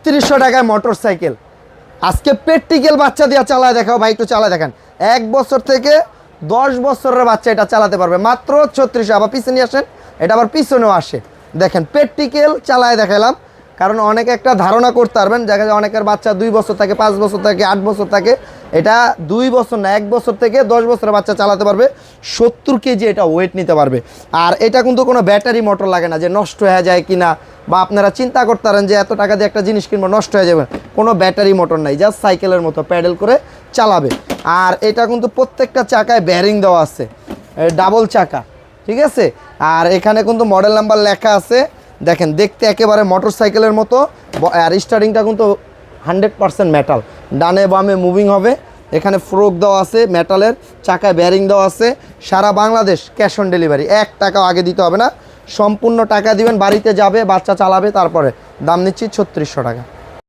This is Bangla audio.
3600 টাকায় মোটর সাইকেল। আজকে প্র্যাকটিক্যাল বাচ্চা দিয়ে চালায় দেখাও ভাই, একটু চালায় দেখান। 1 বছর থেকে 10 বছরের বাচ্চা এটা চালাতে পারবে মাত্র 3600। আবার পিছনে আসেন, এটা আবার পিছনেও আসে। দেখেন প্র্যাকটিক্যাল চালায় দেখালাম, কারণ অনেকে একটা ধারণা করতে পারবেন। দেখা যায় অনেকের বাচ্চা 2 বছর থাকে, 5 বছর থাকে, 8 বছর থাকে। এটা 2 বছর না, 1 বছর থেকে 10 বছরের বাচ্চা চালাতে পারবে। 70 কেজি এটা ওয়েট নিতে পারবে। আর এটা কিন্তু কোনো ব্যাটারি মোটর লাগে না যে নষ্ট হয়ে যায় কিনা, বা আপনারা চিন্তা করতে পারেন যে এত টাকা দিয়ে একটা জিনিস কিনবো নষ্ট হয়ে যাবে। কোনো ব্যাটারি মোটর নাই, জাস্ট সাইকেলের মতো প্যাডেল করে চালাবে। আর এটা কিন্তু প্রত্যেকটা চাকায় ব্যারিং দেওয়া আছে, ডাবল চাকা, ঠিক আছে। আর এখানে কিন্তু মডেল নাম্বার লেখা আছে। দেখেন দেখতে একেবারে মোটর সাইকেলের মতো। আর স্টার্টিংটা কিন্তু 100% মেটাল, ডানে বামে মুভিং হবে। এখানে ফ্রোক দেওয়া আছে মেটালের, চাকায় ব্যারিং দেওয়া আছে। সারা বাংলাদেশ ক্যাশ অন ডেলিভারি, 1 টাকাও আগে দিতে হবে না। সম্পূর্ণ টাকা দিবেন, বাড়িতে যাবে, বাচ্চা চালাবে, তারপরে দাম নিচ্ছি 3600 টাকা।